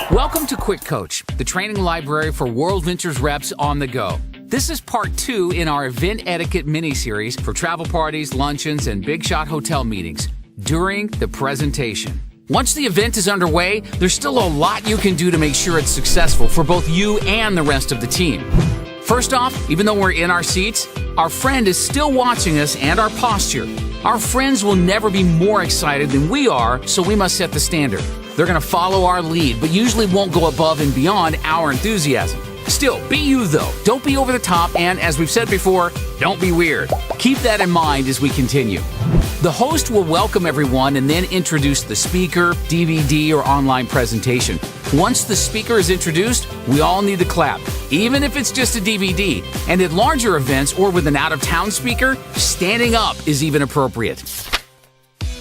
Welcome to QuickCoach, the training library for World Ventures reps on the go. This is part 2 in our event etiquette mini-series for travel parties, luncheons, and big shot hotel meetings during the presentation. Once the event is underway, there's still a lot you can do to make sure it's successful for both you and the rest of the team. First off, even though we're in our seats, our friend is still watching us and our posture. Our friends will never be more excited than we are, so we must set the standard. They're going to follow our lead, but usually won't go above and beyond our enthusiasm. Still, be you though. Don't be over the top, and as we've said before, don't be weird. Keep that in mind as we continue. The host will welcome everyone and then introduce the speaker, DVD, or online presentation. Once the speaker is introduced, we all need to clap, even if it's just a DVD. And at larger events or with an out-of-town speaker, standing up is even appropriate.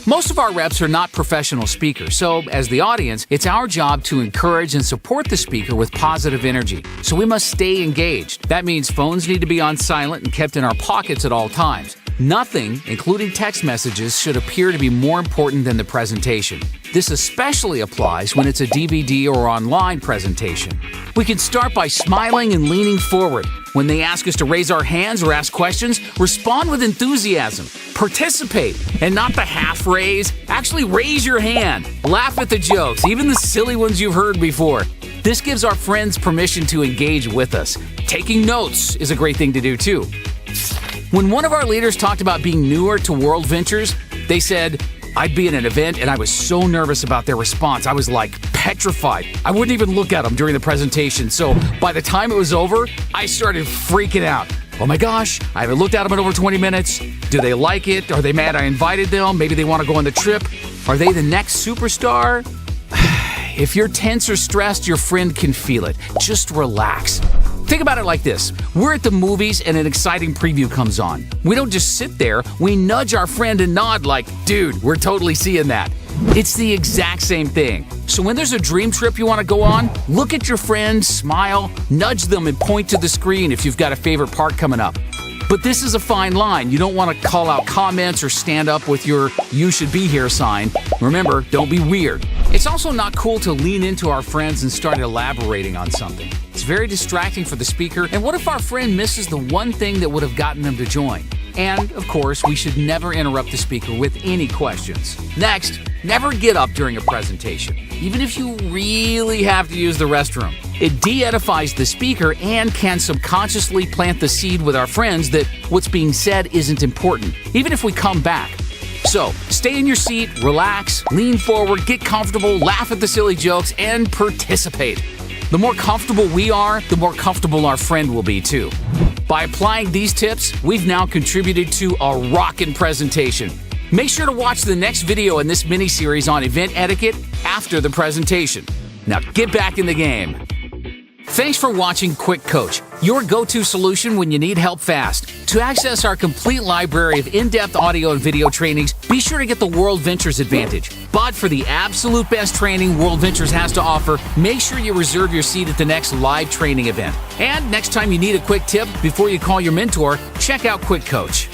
Most of our reps are not professional speakers, so as the audience, it's our job to encourage and support the speaker with positive energy. So we must stay engaged. That means phones need to be on silent and kept in our pockets at all times. Nothing, including text messages, should appear to be more important than the presentation. This especially applies when it's a DVD or online presentation. We can start by smiling and leaning forward. When they ask us to raise our hands or ask questions, respond with enthusiasm. Participate, and not the half raise. Actually raise your hand. Laugh at the jokes, even the silly ones you've heard before. This gives our friends permission to engage with us. Taking notes is a great thing to do too. When one of our leaders talked about being newer to World Ventures, they said, "I'd be at an event and I was so nervous about their response. I was like petrified. I wouldn't even look at them during the presentation. So by the time it was over, I started freaking out. Oh my gosh, I haven't looked at them in over 20 minutes. Do they like it? Are they mad I invited them? Maybe they want to go on the trip. Are they the next superstar?" If you're tense or stressed, your friend can feel it. Just relax. Think about it like this. We're at the movies and an exciting preview comes on. We don't just sit there, we nudge our friend and nod like, "Dude, we're totally seeing that." It's the exact same thing. So when there's a dream trip you want to go on, look at your friend, smile, nudge them, and point to the screen if you've got a favorite part coming up. But this is a fine line. You don't want to call out comments or stand up with your "you should be here" sign. Remember, don't be weird. It's also not cool to lean into our friends and start elaborating on something. It's very distracting for the speaker, and what if our friend misses the one thing that would have gotten them to join? And, of course, we should never interrupt the speaker with any questions. Next, never get up during a presentation, even if you really have to use the restroom. It de-edifies the speaker and can subconsciously plant the seed with our friends that what's being said isn't important, even if we come back. So, stay in your seat, relax, lean forward, get comfortable, laugh at the silly jokes, and participate. The more comfortable we are, the more comfortable our friend will be too. By applying these tips, we've now contributed to a rockin' presentation. Make sure to watch the next video in this mini-series on event etiquette after the presentation. Now get back in the game. Thanks for watching QuickCoach, your go-to solution when you need help fast. To access our complete library of in-depth audio and video trainings, be sure to get the World Ventures Advantage. But for the absolute best training World Ventures has to offer, make sure you reserve your seat at the next live training event. And next time you need a quick tip before you call your mentor, check out QuickCoach.